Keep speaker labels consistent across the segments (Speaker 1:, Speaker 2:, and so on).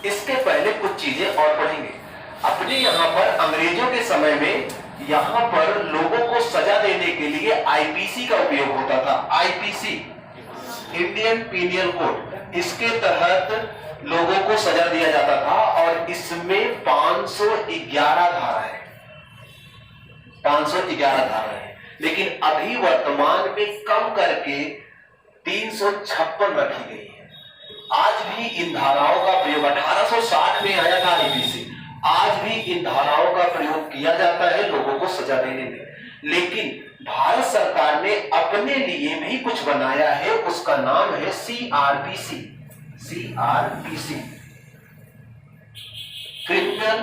Speaker 1: इसके पहले कुछ चीजें और पढ़ेंगे। अपने यहाँ पर अंग्रेजों के समय में यहाँ पर लोगों को सजा देने के लिए आईपीसी का उपयोग होता था। आईपीसी, इंडियन पीनियल कोड, इसके तहत लोगों को सजा दिया जाता था और इसमें 511 धाराएं, 511 धाराएं, लेकिन अभी वर्तमान में कम करके 356 रखी गई है। आज भी इन धाराओं का प्रयोग 1860 में आया था आईपीसी, आज भी इन धाराओं का प्रयोग किया जाता है लोगों को सजा देने में। लेकिन भारत सरकार ने अपने लिए भी कुछ बनाया है, उसका नाम है CrPC. CrPC criminal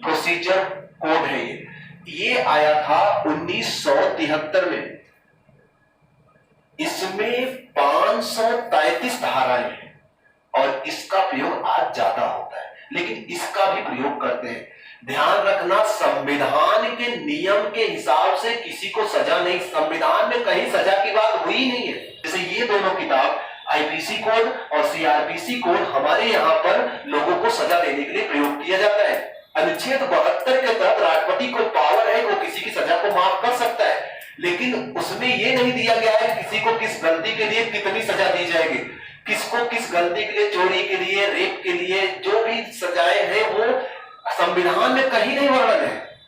Speaker 1: procedure code है। ये आया था 1973 में। इसमें 533 धाराएं हैं और इसका प्रयोग आज ज्यादा होता है, लेकिन इसका भी प्रयोग करते हैं। ध्यान रखना, संविधान के नियम के हिसाब से किसी को सजा नहीं, संविधान में कहीं सजा की बात हुई नहीं है। जैसे ये दोनों किताब आईपीसी कोड और सीआरपीसी कोड हमारे यहाँ पर लोगों को सजा देने के लिए प्रयोग किया जाता है। अनुच्छेद 72 के तहत राष्ट्रपति को पावर है, वो किसी की सजा को माफ कर सकता है, लेकिन उसमें यह नहीं दिया गया है किसी को किस गलती के लिए कितनी सजा दी जाएगी, किसको किस गलती के लिए, चोरी के लिए, रेप के लिए, जो भी सजाएं हैं वो संविधान में कहीं नहीं वर्णन है।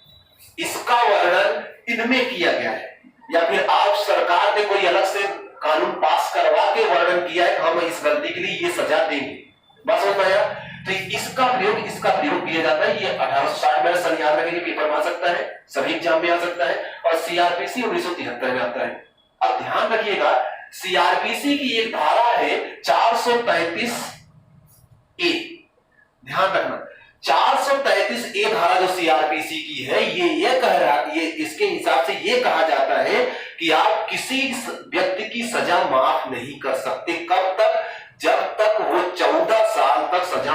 Speaker 1: इसका वर्णन इनमें किया गया है, या फिर आप सरकार ने कोई अलग से कानून पास करवा के वर्णन किया है हम इस गलती के लिए ये सजा देंगे। बस हो पाया। तो इसका प्रयोग किया जाता है। ये 1860 में सन याद रखेंगे, पेपर में आ सकता है, सभी एग्जाम में आ सकता है। और सीआरपीसी 1973 में आता है। अब ध्यान रखिएगा, सीआरपीसी की एक धारा है 433 ए। ध्यान रखना, 433 ए धारा जो सीआरपीसी की है, ये कह रहा है, ये इसके हिसाब से ये कहा जाता है कि आप किसी व्यक्ति की सजा माफ नहीं कर सकते। कब तक? जब तक वो 14 साल तक सजा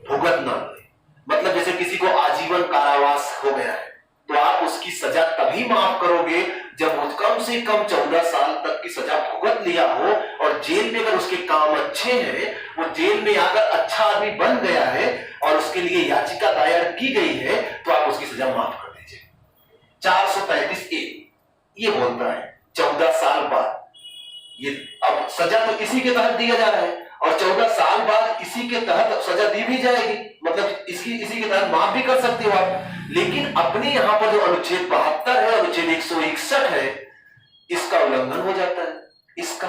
Speaker 1: भुगत ना ले। मतलब जैसे किसी को आजीवन कारावास हो गया है, तो आप उसकी सजा तभी माफ करोगे जब वो कम से कम 14 साल तक की सजा भुगत लिया हो, और जेल में अगर उसके काम अच्छे हैं, वो जेल में आकर अच्छा आदमी बन गया है और उसके लिए याचिका दायर की गई है, तो आप उसकी सजा माफ कर दीजिए। 433 ए ये बोलता है 14 साल बाद। ये अब सजा तो इसी के तहत दिया जा रहा है, और 14 साल बाद इसी के तहत सजा दी भी जाएगी, मतलब इसी के तहत माफ भी कर सकते हो आप। लेकिन अपने यहां पर जो अनुच्छेद 72 है, अनुच्छेद 161 है, इसका उल्लंघन हो जाता है। इसका,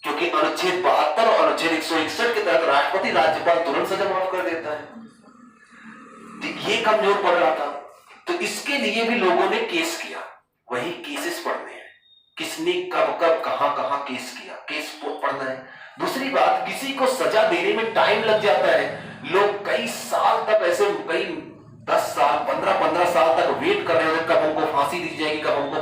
Speaker 1: क्योंकि अनुच्छेद 72 और अनुच्छेद 161 के तहत राष्ट्रपति राज्यपाल तुरंत सजा माफ कर देता है। तो ये कमजोर पड़ रहा था, तो इसके लिए भी लोगों ने केस किया। वही केसेस पढ़ने हैं, किसने कब कब कहां कहां केस किया, केस पढ़ना है। दूसरी बात, किसी को सजा देने में टाइम लग जाता है। लोग कई साल तक, ऐसे कई 10 साल 15 साल तक वेट कर रहे होते, कब हमको फांसी दी जाएगी, कब हमको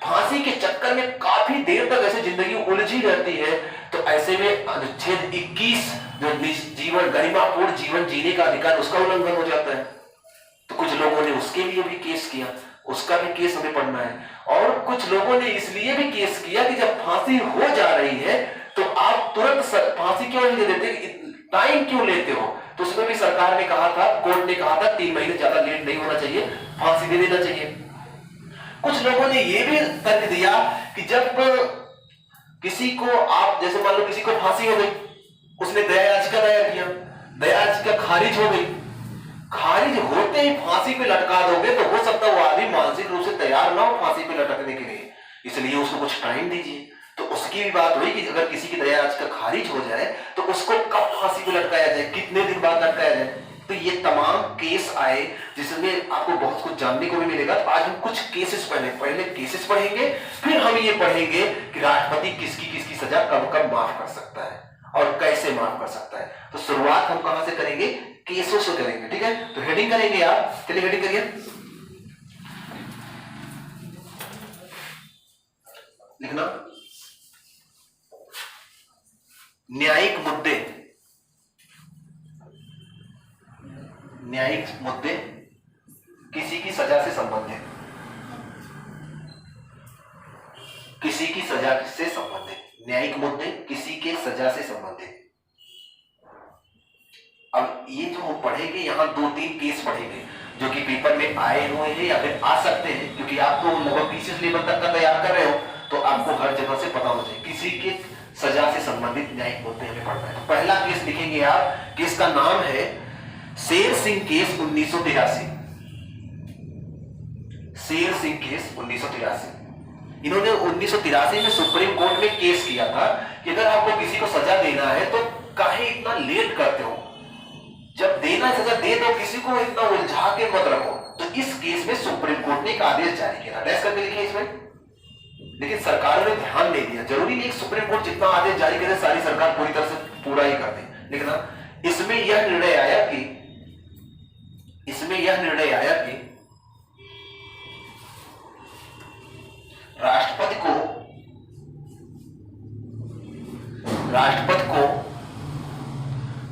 Speaker 1: फांसी के चक्कर में काफी देर तक ऐसे जिंदगी उलझी रहती है। तो ऐसे में अनुच्छेद 21 जो जीवन गरिमापूर्ण जीवन जीने का अधिकार, उसका उल्लंघन हो जाता है। तो कुछ लोगों ने उसके लिए भी केस किया, उसका भी केस हमें पढ़ना है। और कुछ लोगों ने इसलिए भी केस किया कि जब फांसी हो जा रही है तो आप तुरंत फांसी क्यों नहीं दे देते, टाइम क्यों लेते हो? तो उसमें भी सरकार ने कहा था, कोर्ट ने कहा था 3 महीने ज्यादा लेट नहीं होना चाहिए, फांसी दे देना चाहिए। कुछ लोगों ने यह भी तर्क दिया कि जब किसी को आप, जैसे मान लो किसी को फांसी हो गई, उसने दया याचिका दायर किया, दया याचिका खारिज हो गई, खारिज होते ही फांसी पे लटका दोगे तो हो सकता है वो आदमी मानसिक रूप से तैयार ना हो फांसी पे लटकने के लिए, इसलिए उसको कुछ टाइम दीजिए। तो उसकी भी बात हुई कि अगर किसी की दया याचिका खारिज हो जाए तो उसको कब फांसी पे लटकाया जाए, कितने दिन बाद लटकाया जाए। तो ये तमाम केस आए जिसमें आपको बहुत कुछ जानने को भी मिलेगा। तो आज हम कुछ केसेस पहले केसेस पढ़ेंगे, फिर हम ये पढ़ेंगे कि राष्ट्रपति किसकी सजा कब कब माफ कर सकता है और कैसे माफ कर सकता है। तो शुरुआत हम कहां से करेंगे? केसों से करेंगे, ठीक है। तो हेडिंग करेंगे आप, चलिए हेडिंग करिए, लिखना न्यायिक मुद्दे। न्यायिक मुद्दे किसी की सजा से संबंधित, किसी की सजा से संबंधित, न्यायिक मुद्दे किसी के सजा से संबंधित। अब ये जो हम पढ़ेंगे यहाँ 2-3 केस पढ़ेंगे जो कि पेपर में आए हुए हैं या फिर आ सकते हैं, क्योंकि आप तो लगभग पीसीएस लेवल तक का तैयार कर रहे हो, तो आपको हर जगह से पता हो जाए किसी के सजा से संबंधित न्यायिक मुद्दे हमें पढ़ना है। पहला केस लिखेंगे आप, केस का नाम है शेर सिंह केस 1983। शेर सिंह केस 1983। इन्होंने 1983 में सुप्रीम कोर्ट में केस किया था कि अगर आपको किसी को सजा देना है तो काहे इतना लेट करते हो, जब देना सजा दे दो, किसी को इतना उलझा के मत रखो। तो इस केस में सुप्रीम कोर्ट ने एक आदेश जारी किया, डैश करके लिखे इसमें, लेकिन सरकार ने ध्यान नहीं दिया। जरूरी नहीं सुप्रीम कोर्ट जितना आदेश जारी करे सारी सरकार पूरी तरह से पूरा ही कर दे, लेकिन इसमें यह निर्णय आया कि राष्ट्रपति को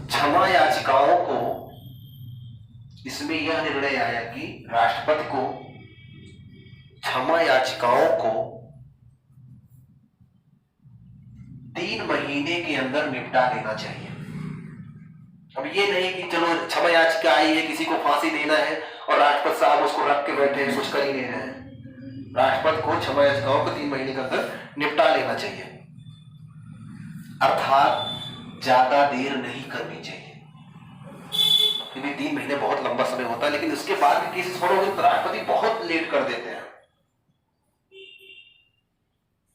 Speaker 1: क्षमा याचिकाओं को, इसमें यह निर्णय आया कि राष्ट्रपति को क्षमा याचिकाओं को 3 महीने के अंदर निपटा देना चाहिए। अब ये नहीं कि चलो क्षमा याचिका आई है, किसी को फांसी देना है और राष्ट्रपति साहब उसको रख के बैठे हैं, कुछ कर ही नहीं रहे हैं। राष्ट्रपति को क्षमा याचिकाओं को 3 महीने के अंदर निपटा लेना चाहिए, अर्थात ज्यादा देर नहीं करनी चाहिए। 3 महीने बहुत लंबा समय होता है, लेकिन उसके बाद के केसेस पढ़ोगे तो राष्ट्रपति बहुत लेट कर देते हैं।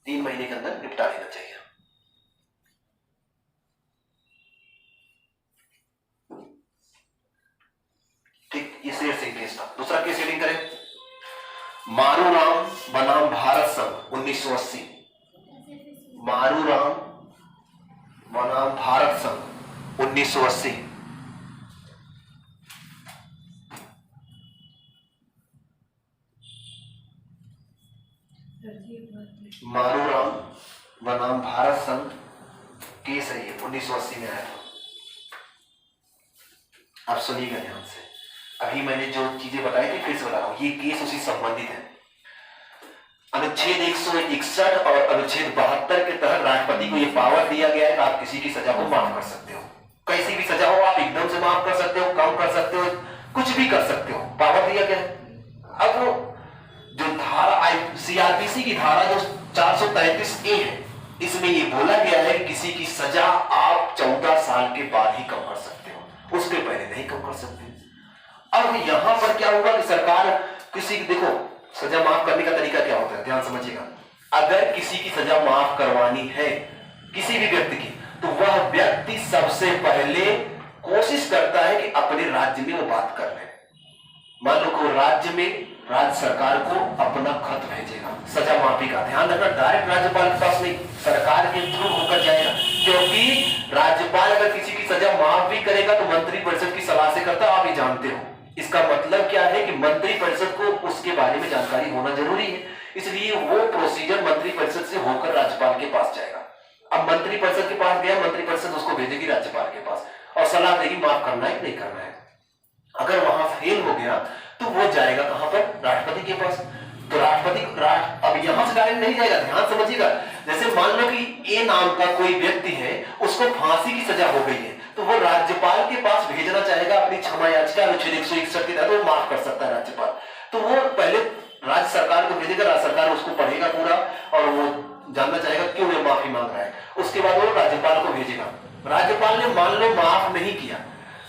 Speaker 1: 3 महीने के अंदर निपटा लेना चाहिए। ठीक, ये शेर सिंह केस था। दूसरा केस रीडिंग करें, मारूराम बनाम भारत संघ 1980। मारूराम बनाम भारत संघ 1980। मारूराम बनाम भारत संघ केस है ये, 1980 में आया था। आप सुनिएगा ध्यान से, अभी मैंने जो चीजें बताई थी फिर से बता रहा हूं, ये केस उसी संबंधित है। अनुच्छेद 161 और अनुच्छेद 72 के तहत राष्ट्रपति को यह पावर दिया गया है कि आप किसी की सजा को माफ कर सकते हो। कैसी भी सजा हो, आप एकदम से माफ कर सकते हो, कम कर सकते हो, कुछ भी कर सकते हो, पावर दिया गया है। अब वो जो धारा सीआरपीसी की धारा जो 433A है, इसमें ये बोला गया है कि किसी की सजा आप 14 साल के बाद ही कम कर सकते हो, उसके पहले नहीं कम कर सकते। अब यहां पर क्या होगा कि सरकार किसी, देखो सजा माफ करने का तरीका क्या होता है, ध्यान समझिएगा। अगर किसी की सजा माफ करवानी है किसी भी व्यक्ति की, तो वह व्यक्ति सबसे पहले कोशिश करता है कि अपने राज्य में वो बात कर ले। मान लो को राज्य में राज्य सरकार को अपना खत भेजेगा सजा माफी का, ध्यान रखना डायरेक्ट राज्यपाल के पास नहीं, सरकार के थ्रू होकर जाएगा, क्योंकि राज्यपाल अगर किसी की सजा माफ भी करेगा तो मंत्रिपरिषद की सलाह से करता, आप ही जानते हो। इसका मतलब क्या है कि मंत्रिपरिषद को उसके बारे में जानकारी होना जरूरी है, इसलिए वो प्रोसीजर मंत्रिपरिषद से होकर राज्यपाल के पास जाएगा। अब मंत्रिपरिषद के पास गया, मंत्रिपरिषद उसको भेजेगी राज्यपाल के पास और सलाह देगी माफ करना है कि नहीं करना है। अगर वहां फेल हो गया तो वो जाएगा कहां पर, राष्ट्रपति के पास। तो राष्ट्रपति अब यहां से डायरेक्ट नहीं जाएगा, ध्यान समझिएगा। जैसे मान लो कि ए नाम का कोई व्यक्ति है, उसको फांसी की सजा हो गई है, तो वो राज्यपाल के पास भेजना चाहेगा अपनी क्षमा याचिका, अनुच्छेद 161 के तहत वो माफ कर सकता है राज्यपाल। तो वो पहले राज्य सरकार को भेजेगा, राज्य सरकार उसको पढ़ेगा पूरा और वो जानना चाहेगा क्यों ये माफी मांग रहा है। उसके बाद वो राज्यपाल को भेजेगा, राज्यपाल ने मान लो माफ नहीं किया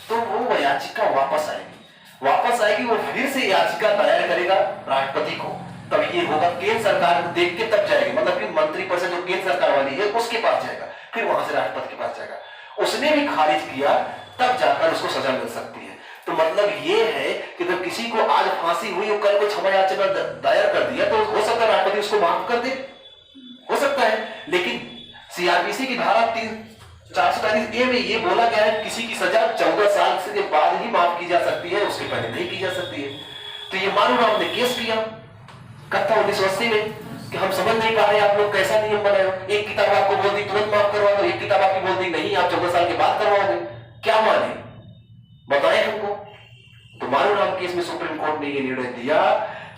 Speaker 1: तो वो याचिका वापस आएगी, वो फिर से याचिका दायर करेगा राष्ट्रपति को, तब ये होगा केंद्र सरकार को देख के तब जाएगा, मतलब कि मंत्रिपरिषद जो केंद्र सरकार वाली है उसके पास जाएगा, फिर वहां से राष्ट्रपति के पास जाएगा। उसने भी खारिज किया तब जाकर उसको सजा मिल सकती है। तो मतलब ये है कि अगर किसी को आज फांसी हुई और कल को क्षमा याचिका दायर कर दिया तो हो सकता है राष्ट्रपति उसको माफ कर दे, हो सकता है। लेकिन सीआरपीसी की धारा 433A में ये बोला गया है किसी की सजा 14 साल से के बाद ही माफ की जा सकती है, उसके पहले नहीं की जा सकती है। तो ये मारूराम ने केस किया कथा 1980 में कि हम समझ नहीं पा रहे आप लोग कैसा नियम बनाए हो, एक किताब आपको बोल दी तुरंत माफ करवा दो, एक किताब आपकी बोल दी नहीं आप 14 साल के बाद करवाओगे, क्या माने बताएं हमको। तो मारूराम केस में सुप्रीम कोर्ट ने यह निर्णय दिया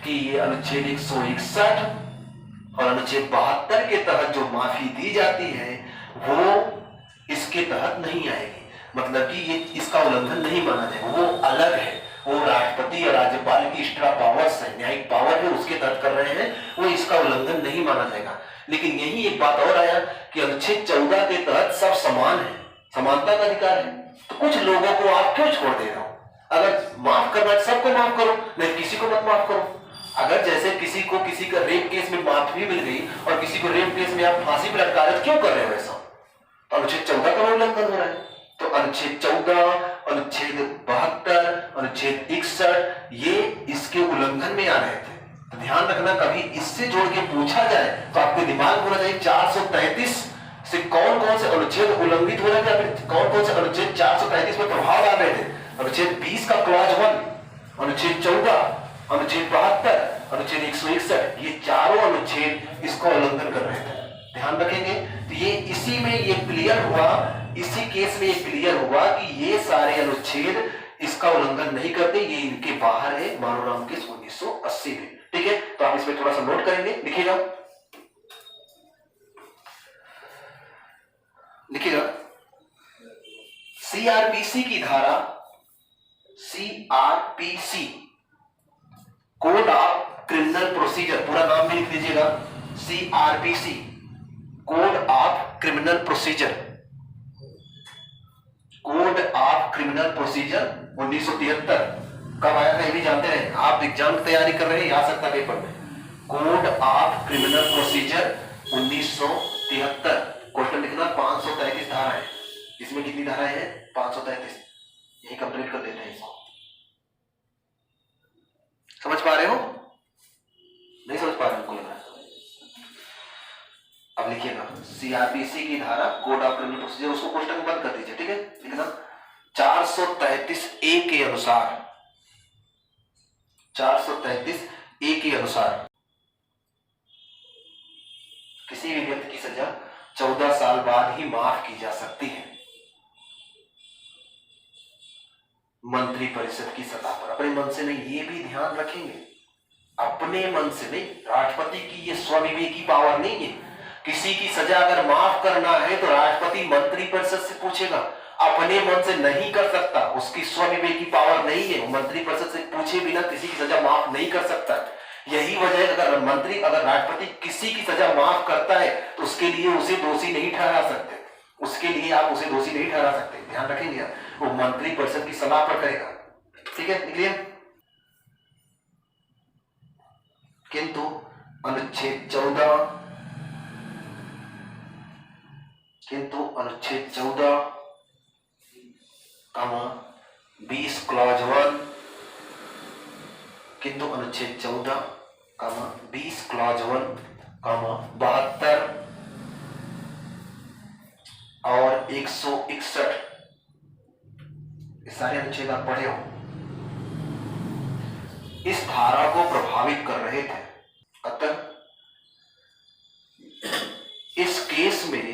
Speaker 1: कि ये अनुच्छेद 161 और अनुच्छेद 72 के तहत जो माफी दी जाती है वो इसके तहत नहीं आएगी। मतलब कि ये इसका उल्लंघन नहीं माना जाएगा, वो अलग है, वो राष्ट्रपति या राज्यपाल की एक्स्ट्रा पावर्स है, न्यायिक पावर है, उसके तहत कर रहे हैं, वो इसका उल्लंघन नहीं माना जाएगा। लेकिन यही एक बात और आया कि अनुच्छेद 14 के तहत सब समान है, समानता का अधिकार है, तो कुछ लोगों को आप क्यों छोड़ दे रहे हो? अगर माफ करना है सबको माफ करो, नहीं किसी को मत माफ करो। अगर जैसे किसी को किसी का रेप केस में माफी मिल गई और किसी को रेप केस में आप फांसी पर लटका रहे, क्यों कर रहे हो ऐसा? तो अनुच्छेद 14 का उल्लंघन हो रहा है। तो अनुच्छेद 14, अनुच्छेद 72, अनुच्छेद 61 ये इसके उल्लंघन में आ रहे थे। तो ध्यान रखना, कभी इससे जोड़ के पूछा जाए तो आपके दिमाग होना चाहिए 433 से कौन कौन से अनुच्छेद उल्लंघित हो रहे थे, फिर कौन कौन से अनुच्छेद 433 में प्रभाव डाल रहे थे। अनुच्छेद 20 का क्लॉज 1, अनुच्छेद 14, अनुच्छेद 72, अनुच्छेद 161, ये चारों अनुच्छेद इसका उल्लंघन कर रहे थे। ध्यान रखेंगे। तो ये इसी में ये क्लियर हुआ, इसी केस में ये क्लियर हुआ कि ये सारे अनुच्छेद इसका उल्लंघन नहीं करते, ये इनके बाहर है मानवराम के 1980 में। ठीक है, तो आप इसमें थोड़ा सा नोट करेंगे, लिखिएगा लिखिएगा। सीआरपीसी की धारा, CrPC code of criminal procedure, पूरा नाम भी लिख लीजिएगा, CrPC code of criminal procedure, code of criminal procedure 1973 कब आया था ये भी जानते हैं आप? एग्जाम की तैयारी कर रहे हैं, आ सकता है पेपर में। Code of criminal procedure 1973, question लिखना 533 धारा है, इसमें कितनी धाराएं हैं? 533, यही कंप्लीट कर देते हैं इसको। समझ पा रहे हो? नहीं समझ पा रहे हो? अब लिखिएगा सीआरपीसी की धारा, कोड ऑफ क्रिमिनल प्रोसीजर, उसको क्वेश्चन बंद कर दीजिए। ठीक है, लिखना 433 ए के अनुसार, 433 ए के अनुसार किसी भी व्यक्ति की सजा 14 साल बाद ही माफ की जा सकती है, मंत्री परिषद की सलाह पर, अपने मन से नहीं। ये भी ध्यान रखेंगे, अपने मन से नहीं, राष्ट्रपति की ये स्वविवेकी पावर नहीं है। किसी की सजा अगर माफ करना है तो राष्ट्रपति मंत्री परिषद से पूछेगा, अपने मन से नहीं कर सकता, उसकी स्वविवेकी पावर नहीं है, वो मंत्री परिषद से पूछे बिना किसी की सजा माफ नहीं कर सकता। यही वजह है, अगर राष्ट्रपति किसी की सजा माफ करता है तो उसके लिए उसे दोषी नहीं ठहरा सकते, उसके लिए आप उसे दोषी नहीं ठहरा सकते। ध्यान रखेंगे, वो मंत्री परिषद की सलाह पर करेगा। ठीक है, क्लियर? किंतु अनुच्छेद 14, किंतु अनुच्छेद 14, 20 क्लॉज 1, किंतु अनुच्छेद 14, 20 क्लॉज 1, 72 और 161, ये सारे अनुच्छेद आप पढ़े हो, इस धारा को प्रभावित कर रहे थे। अतः इस केस में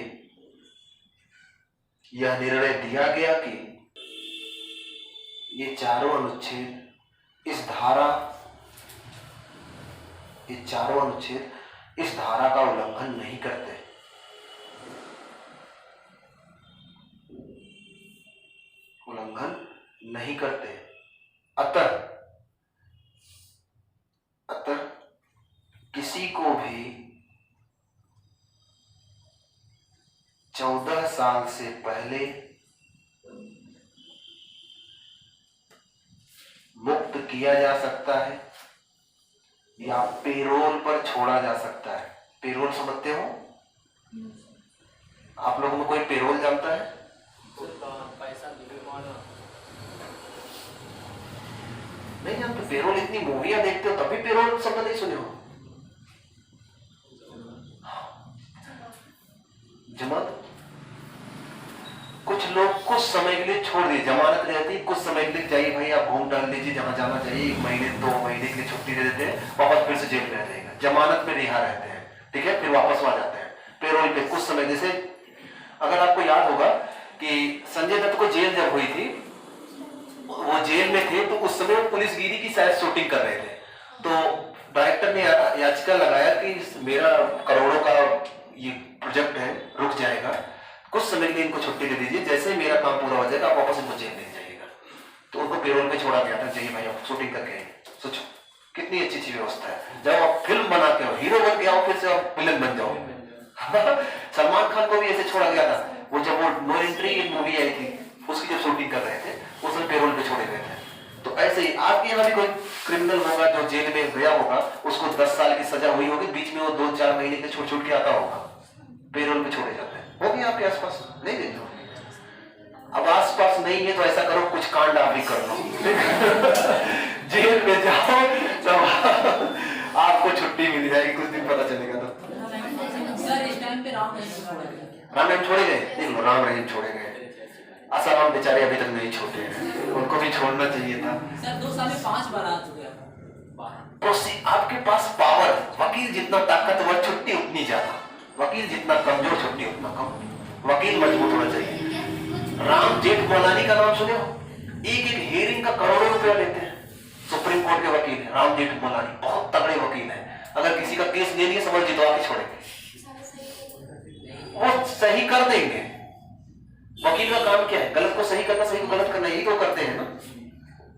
Speaker 1: यह निर्णय दिया गया कि ये चारों अनुच्छेद इस धारा, ये चारों अनुच्छेद इस धारा का उल्लंघन नहीं करते, उल्लंघन नहीं करते। अतः किसी को भी 14 साल से पहले मुक्त किया जा सकता है या पेरोल पर छोड़ा जा सकता है। पेरोल समझते हो आप लोगों में? कोई पेरोल जानता है?
Speaker 2: पैसा
Speaker 1: नहीं जानते? पेरोल इतनी मूवियां देखते हो तब भी पेरोल शब्द नहीं सुने हो? जमानत कुछ लोग कुछ समय के लिए छोड़ दिए, जमानत रहती है, कुछ समय के लिए जाइए भाई आप घूम डाल लीजिए जहां जाना चाहिए, 1 महीने 2 महीने के लिए छुट्टी दे देते हैं, वापस फिर से जेल में रहेगा, जमानत में रिहा रहते हैं। ठीक है, फिर वापस आ जाते हैं पेरोल पे कुछ समय। जैसे अगर आपको याद होगा कि संजय दत्त को जेल जब हुई थी, वो जेल में थे तो उस समय पुलिसगिरी की शायद शूटिंग कर रहे थे, तो डायरेक्टर ने याचिका लगाया कि मेरा करोड़ों का ये प्रोजेक्ट है रुक जाएगा, कुछ समय के लिए इनको छुट्टी दे दीजिए, जैसे ही मेरा काम पूरा हो जाएगा आप वापस इनको जेल ले जाइएगा। तो उनको पेरोल पे छोड़ा गया था, चाहिए भाई आप शूटिंग करके आइए। सोचो कितनी अच्छी अच्छी व्यवस्था है। जब आप फिल्म बना के आओ, हीरो बन के आओ, फिर से आप विलन बन जाओ। सलमान खान को भी ऐसे छोड़ा गया था, वो जब वो नो एंट्री मूवी आई थी उसकी जब शूटिंग कर रहे थे उसमें पेरोल पे छोड़े गए थे। तो ऐसे ही आपके यहाँ भी कोई क्रिमिनल होगा जो जेल में गया होगा, उसको 10 साल की सजा हुई होगी, बीच में वो 2-4 महीने के छूट छूट के आता होगा, पेरोल पे छोड़े जाते हैं। होगी आपके आसपास? नहीं देखते हो? अब आसपास नहीं है तो ऐसा करो, कुछ कांड आप भी कर लो, जेल में जाओ, तब आपको छुट्टी मिल जाएगी, कुछ दिन पता चलेगा। तो
Speaker 2: सर इस टाइम पे राम रहीम छोड़े गए।
Speaker 1: राम रहीम छोड़े गए? देख लो, राम रहीम छोड़े गए। आसाराम बेचारे अभी तक नहीं छोटे हैं, उनको भी छोड़ना चाहिए था।
Speaker 2: सर 2 साल में 5 बार आ चुके हैं।
Speaker 1: तो आपके पास पावर, वकील जितना ताकतवर छुट्टी उतनी ज्यादा, वकील जितना कमजोर छुट्टी उतना कम। वकील मजबूत होना चाहिए। राम जेठमलानी का नाम सुने हो? एक एक हेयरिंग का करोड़ों रुपया लेते हैं। सुप्रीम कोर्ट के वकील है राम जेठमलानी, बहुत तगड़े वकील है। अगर किसी का केस ले लिए समझ जितवा के छोड़ेंगे, वो सही कर देंगे। वकील का काम क्या है? गलत को सही करना, सही को गलत करना, यही तो करते हैं ना।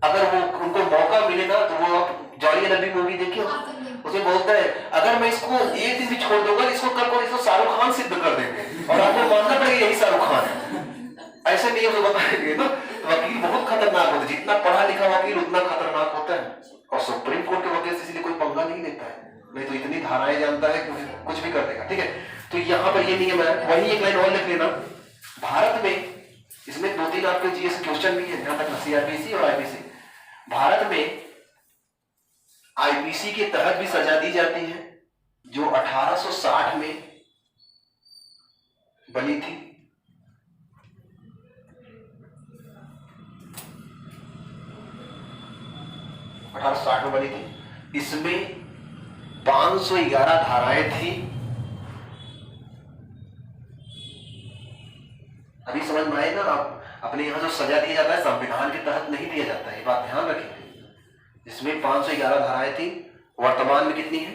Speaker 1: अगर वो उनको मौका मिले ना, तो वो आप Jolly L L B movie देखिए, उसमें बोलता है अगर मैं इसको एक दिन भी छोड़ दूंगा, इसको कल को इसको शाहरुख खान सिद्ध कर देंगे और आपको मानना पड़ेगा यही शाहरुख खान है। ऐसे नहीं है बताएंगे ना। तो वकील बहुत खतरनाक होता है, जितना पढ़ा लिखा वकील उतना खतरनाक होता है। और सुप्रीम कोर्ट के वकील से इसलिए कोई पंगा नहीं लेता है, नहीं तो इतनी धाराएं जानता है कि कुछ भी कर देगा। ठीक है, तो यहाँ पर ये नियम है। वही एक लाइन और लिख लेना, भारत में, इसमें 2-3 आपके जीएस क्वेश्चन भी है, ध्यान रखना, सीआरपीसी और आईपीसी। भारत में आईपीसी के तहत भी सजा दी जाती है, जो 1860 में बनी थी। में बनी थी। इसमें 511 धाराएं थी। अभी समझ में आए ना? आप अपने यहां जो सजा दिया जाता है संविधान के तहत नहीं दिया जाता है, ये बात ध्यान रखेंगे। इसमें 511 धाराएं थी। वर्तमान में कितनी है?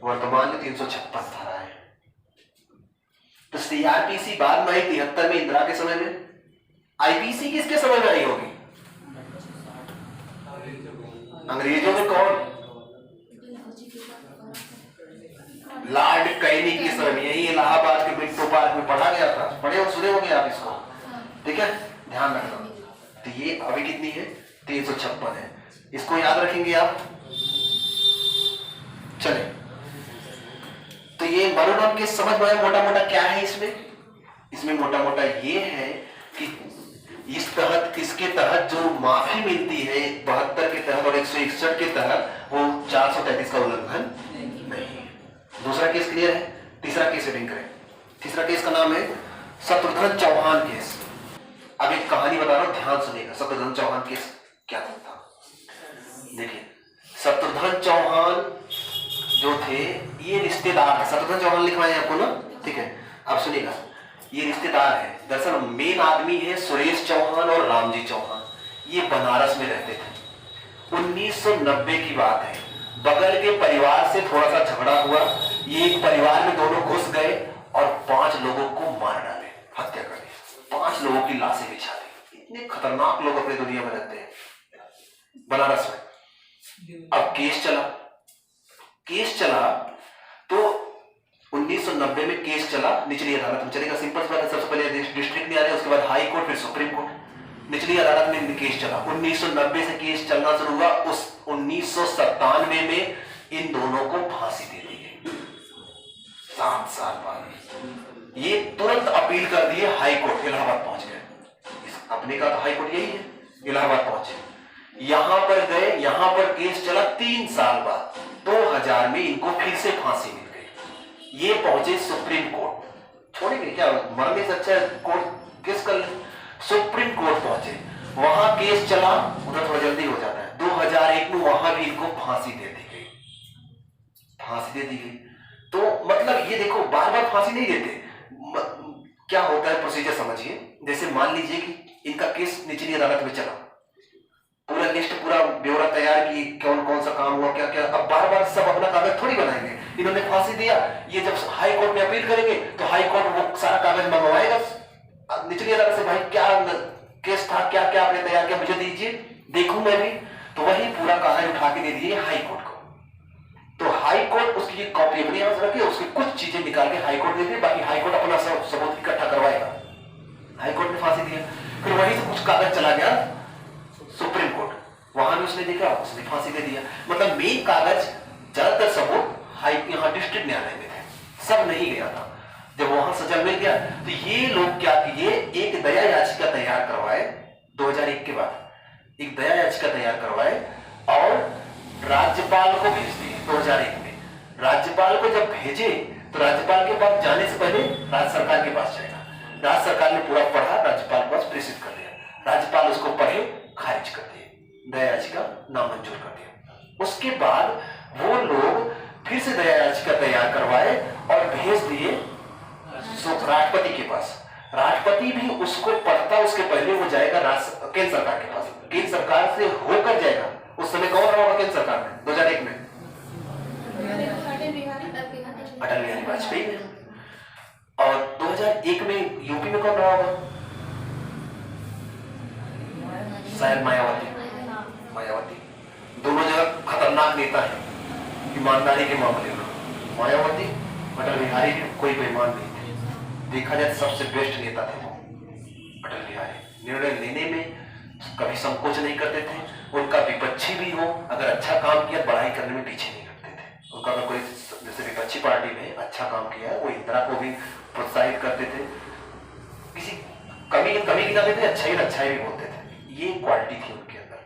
Speaker 1: वर्तमान में 356 धाराएं। तो सीआरपीसी बाद में आई 73 में, इंदिरा के समय में। आईपीसी किसके समय में आई होगी? अंग्रेजों में कौन? लॉर्ड कैनिंग के समय में। यही इलाहाबाद के मिंटो पार्क में पढ़ा गया था, पढ़े और सुने होंगे आप इसको। ठीक है, ध्यान रखना। तो ये अभी कितनी है? 356 है। इसको याद रखेंगे आप। चले, तो ये मरुनम के समझ में मोटा मोटा क्या है इसमें मोटा मोटा ये है कि इस तहत, इसके तहत जो माफी मिलती है 72 के तहत और 161 के तहत, वो 433 का उल्लंघन नहीं है। दूसरा केस क्लियर है? तीसरा केस रीडिंग करें। तीसरा केस का नाम है शत्रुघ्न चौहान केस। अब एक कहानी बता रहा हूं, ध्यान सुनिएगा। शत्रुघ्न चौहान केस क्या था? देखिए, शत्रुघ्न चौहान जो थे ये रिश्तेदार है। शत्रुघ्न चौहान लिखा है आपको ना? ठीक है, अब सुनिएगा, ये रिश्तेदार है। दरअसल मेन आदमी है सुरेश चौहान और रामजी चौहान। ये बनारस में रहते थे। 1990 की बात है। बगल के परिवार से थोड़ा सा झगड़ा हुआ, ये एक परिवार में दोनों घुस गए और 5 लोगों को मार डाले, हत्या कर दी। 5 लोगों की लाशें बिछा दी। इतने खतरनाक लोग अपनी दुनिया में रहते हैं बनारस में। अब केस चला तो 1990 में केस चला, निचली अदालत में चलेगा। सिंपल बात है, सबसे पहले डिस्ट्रिक्ट न्यायालय, उसके बाद हाई कोर्ट, फिर सुप्रीम कोर्ट। निचली अदालत में केस चला। 1990 से केस चलना शुरू हुआ। उस 1997 में इन दोनों को फांसी दे दी गई। 7 साल बाद ये तुरंत अपील कर दिए, हाई कोर्ट, इलाहाबाद पहुंच गए। अपने का तो हाई कोर्ट यही है, इलाहाबाद पहुंचे। यहां पर गए, यहां पर केस चला। 3 साल बाद 2000 में इनको फिर से फांसी मिल गई। ये पहुंचे सुप्रीम कोर्ट। छोड़ेंगे क्या? मरने से अच्छा कोर्ट केस कर। सुप्रीम कोर्ट पहुंचे, वहां केस चला। उधर थोड़ा जल्दी हो जाता है। 2001 में वहां भी इनको फांसी दे दी गई। तो मतलब ये देखो, बार बार फांसी नहीं देते। क्या होता है प्रोसीजर समझिए। जैसे मान लीजिए कि इनका केस निचली अदालत में चला, पूरा लिस्ट, पूरा ब्यौरा तैयार की, कौन कौन सा काम हुआ, क्या क्या। अब बार बार सब अपना कागज थोड़ी बनाएंगे। इन्होंने फांसी दिया, ये जब हाई कोर्ट में अपील करेंगे तो हाई कोर्ट वो सारा कागज मंगवाएगा निचली अदालत से, भाई क्या केस था, क्या क्या आपने तैयार किया, मुझे दीजिए, देखूं मैं भी। तो वही पूरा कागज उठा के दे दिए हाई कोर्ट को। तो हाई कोर्ट उसकी कॉपी अपने यहां से रखे, उसकी कुछ चीजें निकाल के हाई कोर्ट दे दी, बाकी हाई कोर्ट अपना सबूत इकट्ठा करवाएगा। हाई कोर्ट ने फांसी दिया, फिर वहीं से कुछ कागज चला गया सुप्रीम कोर्ट, वहां भी उसने देखा, उसने फांसी दे दिया। मतलब मेन कागज, ज्यादातर सबूत यहाँ डिस्ट्रिक्ट न्यायालय में थे, सब नहीं गया था। जब वहां सजा मिल गया तो ये लोग क्या किए, एक दया याचिका तैयार करवाए 2001 के बाद, एक दया याचिका तैयार करवाए और राज्यपाल को भेज दिए 2001 में। राज्यपाल को जब भेजे तो राज्यपाल के पास जाने से पहले राज्य सरकार के पास जाएगा, राज्य सरकार ने पूरा पढ़ा, राज्यपाल के पास प्रेषित कर दिया, राज्यपाल उसको पढ़े, खारिज कर दिए, दया याचिका नामंजूर कर दिया। उसके बाद वो लोग फिर से दया याचिका तैयार करवाए और भेज दिए राष्ट्रपति के पास। राष्ट्रपति भी उसको पढ़ता, उसके पहले वो जाएगा केंद्र सरकार के पास, केंद्र सरकार से होकर जाएगा। उस समय कौन रहा होगा केंद्र सरकार में 2001 में? अटल बिहारी वाजपेयी। और 2001 में यूपी में कौन रहा होगा? शायद मायावती। दोनों जगह खतरनाक नेता है ईमानदारी के मामले में। मायावती, अटल बिहारी भी कोई बेईमान नहीं थे, देखा जाए सबसे बेस्ट नेता थे वो अटल बिहारी। निर्णय लेने में कभी संकोच नहीं करते थे, उनका विपक्षी भी हो अगर अच्छा काम किया, बड़ाई करने में पीछे नहीं हटते थे। उनका अगर कोई जैसे विपक्षी पार्टी में अच्छा काम किया है, वो इंदिरा को भी प्रोत्साहित करते थे, किसी कमी गिनाते थे, अच्छाई भी बोलते थे। ये क्वालिटी थी उनके अंदर।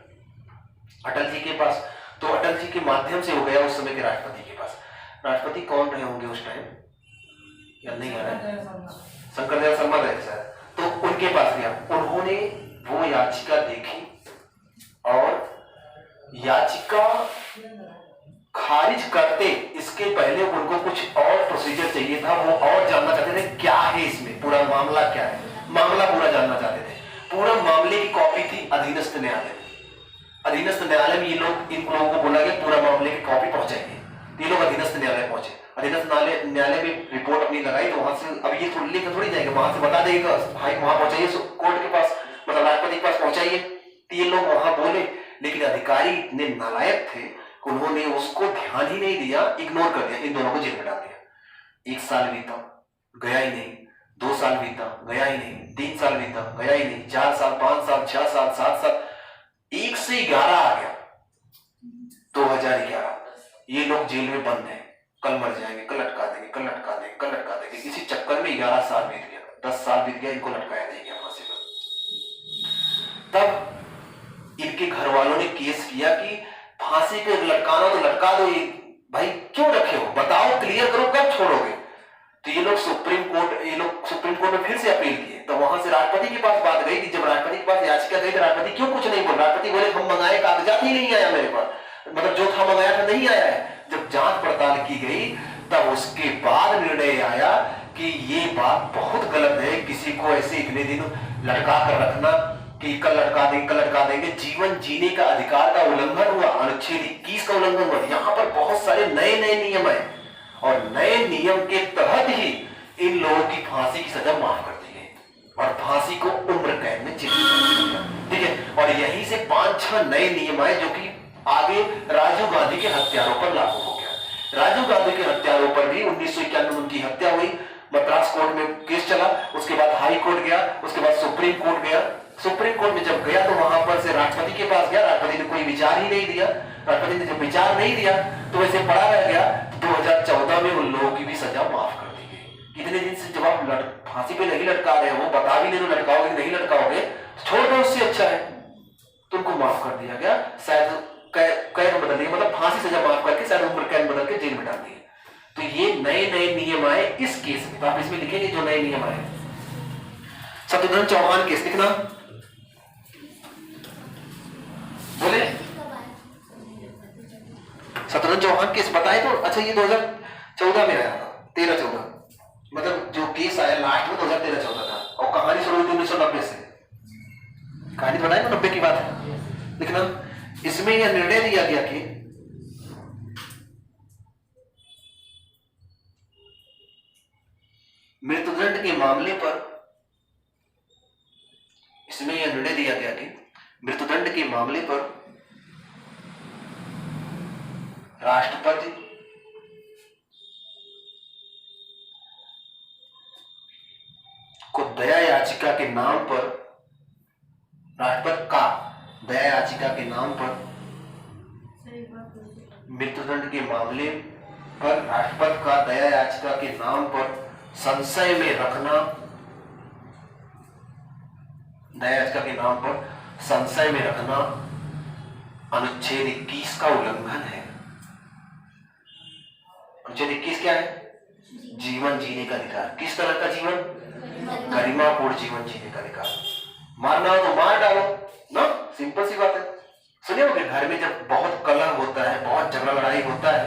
Speaker 1: अटल जी के पास, तो अटल जी के माध्यम से हो गया उस समय के राष्ट्रपति के पास। राष्ट्रपति कौन रहे होंगे उस टाइम, या नहीं आ रहा है? शंकरदयाल शर्मा रहे शायद। तो उनके पास गया, उन्होंने वो याचिका देखी और याचिका खारिज करते इसके पहले उनको कुछ और प्रोसीजर चाहिए था, वो और जानना चाहते थे क्या है इसमें, पूरा मामला क्या है, मामला पूरा जानना चाहते थे। पूरा मामले की कॉपी थी अधीनस्थ न्यायालय में। अधीनस्थ न्यायालय में ये लोग, इन लोगों को बोला गया पूरा मामले की कॉपी पहुंचाएंगे। ये लोग अधीनस्थ न्यायालय पहुंचे, अधीनस्थ न्यायालय में रिपोर्ट अपनी लगाई, तो वहां से अब ये थोड़ी लेकर थोड़ी जाएंगे, वहां से बता देगा भाई वहां पहुंचाइए कोर्ट के पास, मतलब राष्ट्रपति के पास पहुंचाइए। तो ये लोग वहां बोले, लेकिन अधिकारी इतने नालायक थे कि उन्होंने उसको ध्यान ही नहीं दिया, इग्नोर कर दिया, इन दोनों को जेल में डाल दिया। 1 साल बीता, गया ही नहीं, 2 साल बीता, गया ही नहीं, 3 साल बीता, गया ही नहीं, 4 साल, 5 साल, 6 साल, 7 साल, 1 से 11 आ गया 2011। ये लोग जेल में बंद हैं, कल मर जाएंगे, कल लटका देंगे, कल लटका देंगे, कल लटका देंगे। इसी चक्कर में 11 साल बीत गया, 10 साल बीत गया, इनको लटकाया नहीं गया फांसी पर। तब इनके घर वालों ने केस किया कि फांसी पे लटकाना तो लटका दो, ये भाई क्यों रखे हो, बताओ, क्लियर करो, कब छोड़ोगे। तो ये लोग सुप्रीम कोर्ट में फिर से अपील किए। तो वहां से राष्ट्रपति के पास बात गई कि जब राष्ट्रपति के पास याचिका गई तो राष्ट्रपति क्यों कुछ नहीं बोल, राष्ट्रपति बोले हम मंगाए कागजात ही नहीं आया मेरे पास, मतलब जो था मंगाया था नहीं आया है। जब जांच पड़ताल की गई तब उसके बाद निर्णय आया कि ये बात बहुत गलत है, किसी को ऐसे इतने दिन लटका कर रखना कि कल लटका देंगे। जीवन जीने का अधिकार का उल्लंघन हुआ, अनुच्छेद 21 का उल्लंघन हुआ। यहाँ पर बहुत सारे नए नियम है और नए नियम के तहत ही इन लोगों की फांसी की सजा माफ कर दी गई और फांसी को उम्र कैद में जेल में कर दिया, ठीक है। और यहीं से 5-6 नए नियम आए जो कि आगे राजीव गांधी के हत्यारों पर लागू हो गया। राजीव गांधी के हत्यारों पर भी 1991 में उनकी हत्या हुई, मद्रास कोर्ट में केस चला, उसके बाद हाई कोर्ट गया, उसके बाद सुप्रीम कोर्ट गया। सुप्रीम कोर्ट में जब गया तो वहां पर से राष्ट्रपति के पास गया, राष्ट्रपति ने कोई विचार ही नहीं दिया। राष्ट्रपति ने जब विचार नहीं दिया तो वैसे पड़ा रह गया। 2014 में उन लोगों की भी सजा माफ कर दी गई। इतने दिन से जब आप फांसी पे नहीं लटका रहे हो, बता भी नहीं दो लटकाओगे नहीं लटकाओगे, छोड़ दो, उससे अच्छा है, तुमको माफ कर दिया गया। शायद कैद बदल दिया, मतलब फांसी सजा माफ करके शायद उम्र कैद बदल के जेल में डाल दिए। तो ये नए नियम आए इस केस में, तो आप इसमें लिखेंगे जो नए नियम आए। शत्रुघ्न चौहान केस लिखना, बोले शत्रुघ्न चौहान केस बताए तो अच्छा, ये 2014 में आया था, 13-14, मतलब जो केस आया लास्ट में 2013-14 था और कहानी शुरू हुई 1990 से। कहानी बताए ना, 90 की बात है। लिखना, इसमें यह निर्णय दिया गया कि मृत्युदंड के मामले पर, इसमें यह निर्णय दिया गया कि मृत्युदंड के मामले पर राष्ट्रपति को दया याचिका के नाम पर, राष्ट्रपति का दया याचिका के नाम पर मृत्युदंड के मामले पर राष्ट्रपति का दया याचिका के नाम पर संशय में रखना, दया याचिका के नाम पर संशय में रखना अनुच्छेद 21 का उल्लंघन है। अनुच्छेद 21 क्या है? जीवन जीने का अधिकार। किस तरह का जीवन? गरिमापूर्ण जीवन जीने का अधिकार। मारना हो तो मार डालो ना, सिंपल सी बात है। सुने होंगे घर में जब बहुत कलह होता है, बहुत झगड़ा लड़ाई होता है,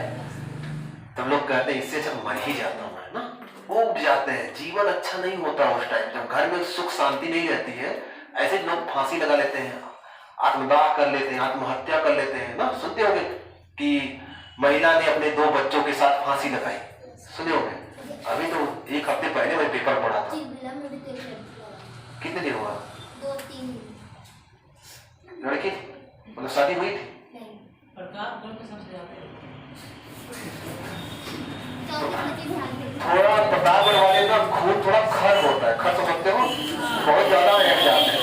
Speaker 1: तब लोग कहते हैं इससे अच्छा मर ही जाता हूं मैं ना, वो उब जाते हैं। जीवन अच्छा नहीं होता उस टाइम, जब घर में सुख शांति नहीं रहती है, ऐसे लोग फांसी लगा लेते हैं, आत्मदाह कर लेते हैं, आत्महत्या कर लेते हैं ना। सुनते होंगे कि महिला ने अपने 2 बच्चों के साथ फांसी लगाई, सुने होंगे। अभी तो 1 हफ्ते पहले मैं पेपर पढ़ा था। कितने दिन हुआ?
Speaker 3: 2-3
Speaker 1: लड़की मतलब शादी हुई थी? थोड़ा प्रतापगढ़ वाले का खून थोड़ा खर होता है, खर समझते हो, बहुत ज्यादा हट जाते हैं।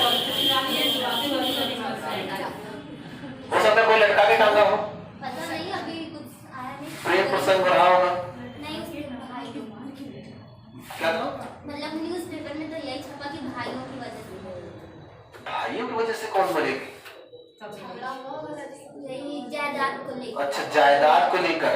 Speaker 1: हो सकता है कोई लड़का के टांगा हो,
Speaker 3: पता नहीं, अभी कुछ आया नहीं।
Speaker 1: प्रेम प्रसंग रहा होगा।
Speaker 3: नहीं, उसके भाई
Speaker 1: क्या था?
Speaker 3: मतलब न्यूज़पेपर में तो यही छपा कि भाइयों की वजह से।
Speaker 1: भाइयों की वजह से कौन मरेगी?
Speaker 3: यही जायदाद को लेकर।
Speaker 1: अच्छा, जायदाद को लेकर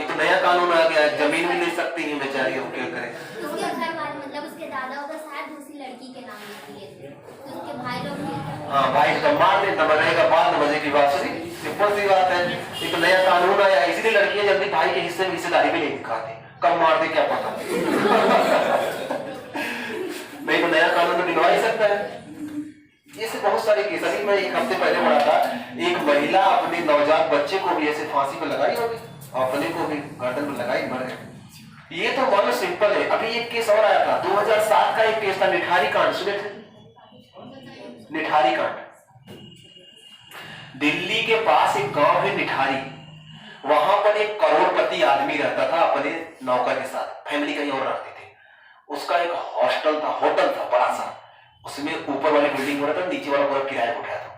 Speaker 1: एक नया कानून आ गया है, जमीन भी ले सकती है बेचारी, हम क्या करें।
Speaker 3: उसके घर वाले मतलब उसके दादा उधर शायद दूसरी लड़की के नाम लिख दिए थे, तो उसके भाई लोग मिलकर।
Speaker 1: हाँ, भाई का मार दे, तब रहेगा बाद मजे की बात। सुनी, सिंपल सी बात है। एक नया कानून आया, इसलिए लड़कियां जल्दी भाई के हिस्से में हिस्सेदारी भी नहीं दिखाती, कब मार दे क्या पता। नहीं तो नया कानून तो दिलवा ही सकता है। ऐसे बहुत सारे केस, अभी मैं 1 हफ्ते पहले पढ़ा था, एक महिला अपने नवजात बच्चे को भी ऐसे फांसी पर लगाई होगी, अपने को भी गर्दन पर लगाई, मर गए। ये तो मान लो सिंपल है। अभी एक केस और आया था, 2007 का एक केस था, निठारी कांड, सुने थे? निठारी कांड, दिल्ली के पास एक गांव है निठारी, वहां पर एक करोड़पति आदमी रहता था अपने नौकर के साथ, फैमिली कहीं और रहती थी। उसका एक हॉस्टल था, होटल था बड़ा सा, उसमें ऊपर वाले बिल्डिंग हो रहा था, नीचे वाला पूरा किराया उठाया था।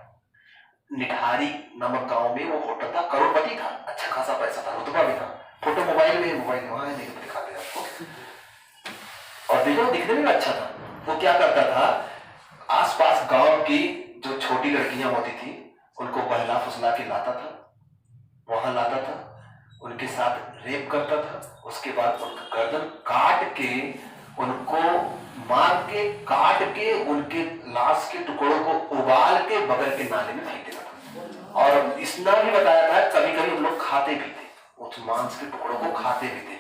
Speaker 1: निठारी नामक गांव में वो होटल था, करोड़पति था, अच्छा खासा पैसा था, रुतबा भी था। फोटो मोबाइल में, मोबाइल वहां है, देखो दिखाते हैं आपको। और देखो दिखने में अच्छा था। वो क्या करता था, आसपास गांव की जो छोटी लड़कियां होती थी उनको बहला फुसला के लाता था, वहां लाता था, उनके साथ रेप करता था। उसके बाद उनका गर्दन काट के, उनको मार के, काट के, उनके लाश के टुकड़ों को उबाल के बगल के नाले में फेंक देता था। और इसना भी बताया था कभी कभी हम लोग खाते भी थे, उस मांस के टुकड़ों को खाते भी थे।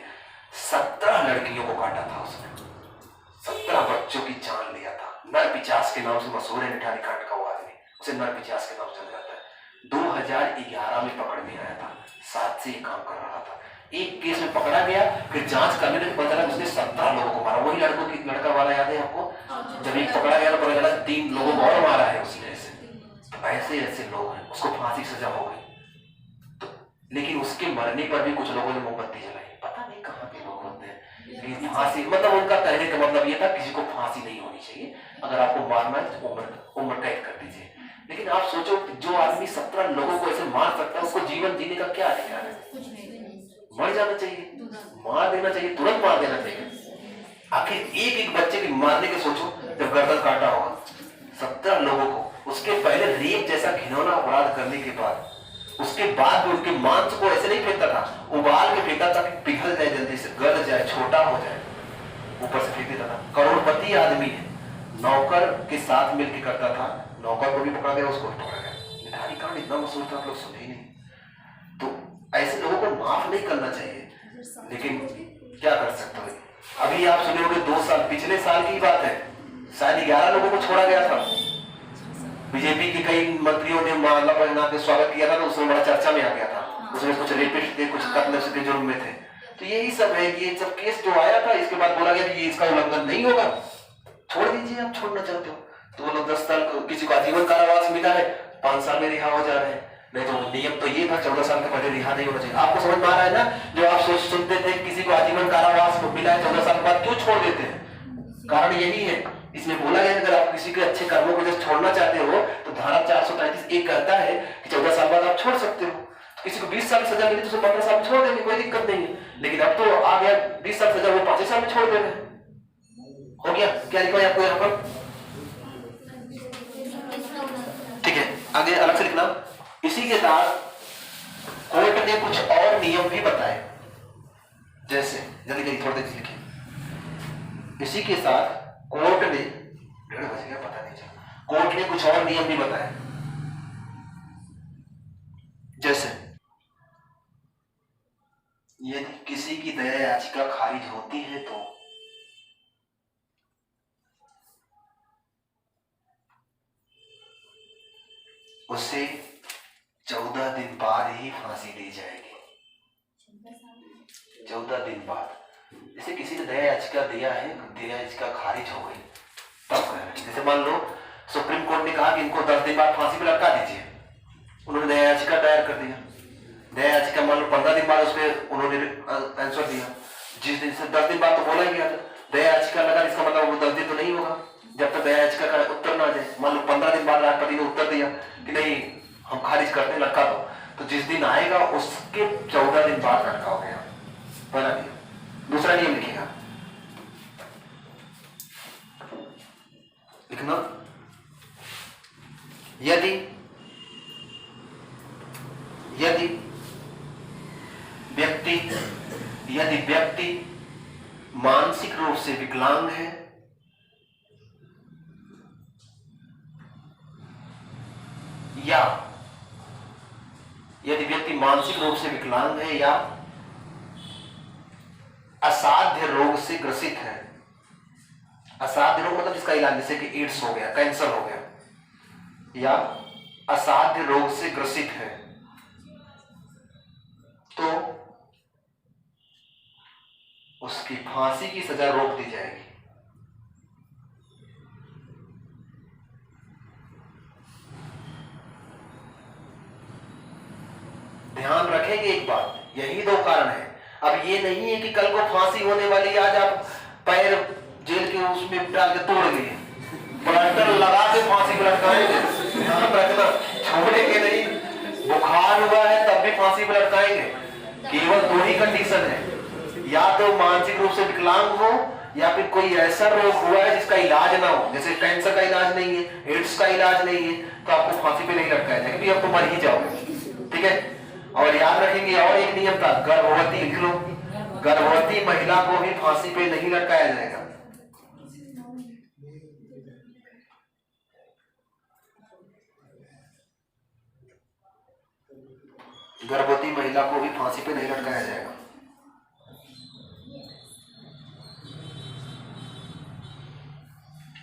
Speaker 1: 17 लड़कियों को काटा था उसने, 17 बच्चों की जान लिया था। नरपिशाच के नाम से मशहूर है निठारी कांड का वो आदमी, उसे नरपिशाच के नाम से जाना जाता है। 2011 में पकड़ में आया था, 7 से ये काम कर रहा था। एक केस में पकड़ा गया, फिर जांच करने में पता चला उसने 17 लोगों को मारा। वही लड़का वाला याद है आपको, जब एक पकड़ा गया तो पता चला 3 लोगों को और मारा है उसने। ऐसे ऐसे लोग हैं, उसको फांसी सजा हो गई। तो लेकिन उसके मरने पर भी कुछ लोगों ने मोमबत्ती जलाई, पता नहीं कहाँ के लोग होते हैं। लेकिन फांसी मतलब उनका कहने का मतलब ये था किसी को फांसी नहीं होनी चाहिए, अगर आपको मारना है तो उम्र कैद कर दीजिए। लेकिन आप सोचो जो आदमी 17 लोगों को ऐसे मार सकता है, उसको जीवन जीने का क्या अधिकार है? मर जाना चाहिए, मार देना चाहिए, तुरंत मार देना चाहिए। आखिर एक बच्चे की मारने के सोचो, जब गर्दन काटा होगा 17 लोगों को, उसके पहले रेप जैसा घिनौना अपराध करने के बाद, उसके बाद भी उनके मांस को ऐसे नहीं फेंकता था, उबाल के फेंकता था कि पिघल जाए, जल्दी से गल जाए, छोटा हो जाए, ऊपर से फेंक देता था। करोड़पति आदमी है, नौकर के साथ मिलकर करता था, नौकर को भी पकड़ा गया, उसको भी पकड़ा गया। निठारी कांड इतना मशहूर था, आप लोग सुने ही नहीं। तो ऐसे लोगों को माफ नहीं करना चाहिए, लेकिन क्या कर सकते हो। अभी आप सुने होंगे 2 साल, पिछले साल की बात है, शायद 11 लोगों को छोड़ा गया था बीजेपी के कई मंत्रियों ने माला पहना के स्वागत किया था, तो उसमें बड़ा चर्चा में आ गया था। उसमें कुछ रेपिस्ट थे, कुछ कत्ल के जुर्म में थे। तो यही सब है कि ये सब केस जो आया था, इसके बाद बोला गया कि ये इसका उल्लंघन नहीं होगा, छोड़ दीजिए, आप छोड़ना चाहते हो तो वो लोग 10 साल, किसी को आजीवन कारावास मिला है 5 साल में रिहा हो जा रहे हैं। नहीं तो नियम तो ये था 14 साल के पहले रिहा नहीं होना चाहिए। आपको समझ में आ रहा है ना? जो आप सुनते थे किसी को आजीवन कारावास मिला है 14 साल के बाद, क्यों छोड़ देते हैं? कारण यही है, इसमें बोला गया अगर आप किसी के अच्छे कर्मों को जब छोड़ना चाहते हो तो धारा 433(1) कहता है कि 14 साल बाद आप छोड़ सकते हो। तो किसी को 20 साल की सजा मिली तो उसे 15 साल में छोड़ देंगे, कोई दिक्कत नहीं है। लेकिन अब तो आ गया 20 साल सजा, वो 5 साल में छोड़ देंगे। हो गया? क्या लिखा है आपको यहाँ पर? ठीक है, आगे अलग से लिखना। इसी के साथ कोर्ट ने कुछ और नियम भी बताए, जैसे जल्दी जल्दी थोड़ी देर लिखिए। इसी के साथ कोर्ट ने, 1:30 बज गया पता नहीं चला, कोर्ट ने कुछ और नियम भी बताए, जैसे यदि किसी की दया याचिका खारिज होती है तो उसे 14 दिन बाद ही फांसी दी जाएगी। 14 दिन बाद। जैसे किसी ने दया याचिका दिया है, दया याचिका खारिज हो गई, तब कह रहे हैं। जैसे मान लो सुप्रीम कोर्ट ने कहा कि इनको 10 दिन बाद फांसी पे लटका दीजिए, उन्होंने दया याचिका दायर कर दिया। दया याचिका मान लो 15 दिन बाद उसमें उन्होंने आंसर दिया। जिस दिन से 10 दिन बाद तो बोला ही गया था, दया याचिका लगा, इसका मतलब वो 10 दिन तो नहीं होगा जब तक दया याचिका का उत्तर ना जाए। मान लो 15 दिन बाद राष्ट्रपति ने उत्तर दिया कि नहीं हम खारिज करते हैं, लटका दो, तो जिस दिन आएगा उसके 14 दिन बाद लटकाओगे। पहला नियम। दूसरा नियम लिखिएगा, लिखना, यदि व्यक्ति मानसिक रूप से विकलांग है या यदि व्यक्ति मानसिक रूप से विकलांग है या असाध्य रोग से ग्रसित है। असाध्य रोग मतलब जिसका इलाज, जैसे कि एड्स हो गया, कैंसर हो गया, या असाध्य रोग से ग्रसित है, तो उसकी फांसी की सजा रोक दी जाएगी। ध्यान रखेंगे एक बात, यही 2 कारण है। अब ये नहीं है कि कल को फांसी होने वाली, आज आप पैर जेल के उसमें डाल के तोड़ लिए, प्लास्टर लगा के फांसी पे लटकाएंगे। ध्यान रखना, छोड़ेंगे नहीं। बुखार हुआ है तब भी फांसी पे लटकाएंगे। केवल 2 ही कंडीशन है, या तो मानसिक रूप से विकलांग हो या फिर कोई ऐसा रोग हुआ है जिसका इलाज ना हो, जैसे कैंसर का इलाज नहीं है, एड्स का इलाज नहीं है, तो आपको फांसी पे नहीं लटकाया जाएगा, क्योंकि अब तो मर ही जाओगे। ठीक है? और याद रखेंगे और एक नियम था, गर्भवती, लिख लो, गर्भवती महिला को भी फांसी पे नहीं लटकाया जाएगा। गर्भवती महिला को भी फांसी पे नहीं लटकाया जाएगा।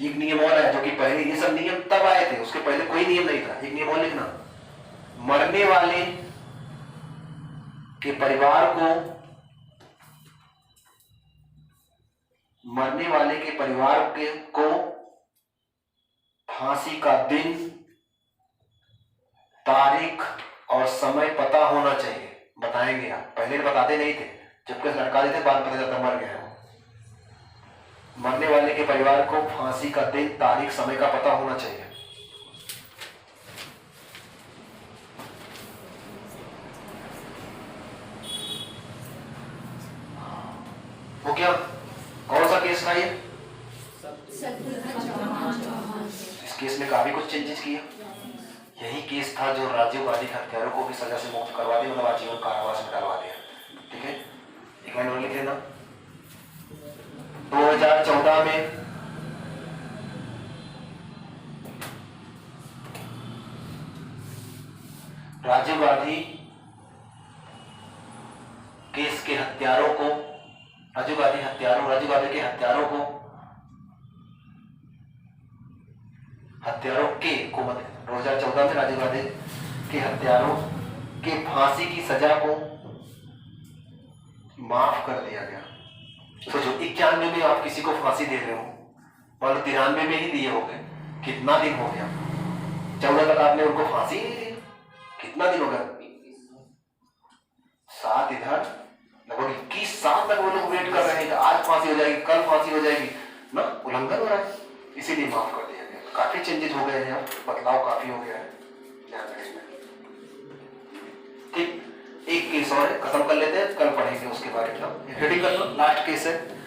Speaker 1: एक नियम और है जो कि पहले, ये सब नियम तब आए थे, उसके पहले कोई नियम नहीं था। एक नियम और लिखना, मरने वाले के परिवार को फांसी का दिन, तारीख और समय पता होना चाहिए। बताएंगे आप, पहले बताते नहीं थे, जबकि लटका देते, बाद पता चलता मर गया। मरने वाले के परिवार को फांसी का दिन, तारीख, समय का पता होना चाहिए। वो क्या, कौन सा केस था ये? इस केस में काफी कुछ चेंजेस किया। यही केस था जो राजीव गांधी के हत्यारों को भी सजा से मुक्त करवा दिया, मतलब आजीवन कारावास में डालवा दिया। ठीक है, एक लाइन और लिख लेना। 2014 में राजीव गांधी केस के हत्यारों को, राजीव गांधी के हत्यारों के हुकूमत 2014 में राजीव गांधी के हत्यारों के फांसी की सजा को माफ कर दिया गया। सोचो 91 में आप किसी को फांसी दे रहे हो, मान लो 93 में ही दिए हो गए, कितना दिन हो गया? 14 तक आपने उनको फांसी नहीं दी, कितना दिन हो गया? 7 इधर, लगभग 21 साल तक वो लोग वेट कर रहे हैं कि आज फांसी हो जाएगी, कल फांसी हो जाएगी ना, उल्लंघन हो रहा है, इसीलिए माफ कर दिया गया। काफी चेंजेस हो गए हैं, बदलाव काफी हो गया है, ध्यान रखिए। ठीक, एक केस और है, खत्म कर लेते हैं, कल पढ़ेंगे उसके बारे में। हेडिंग कर लो, लास्ट केस है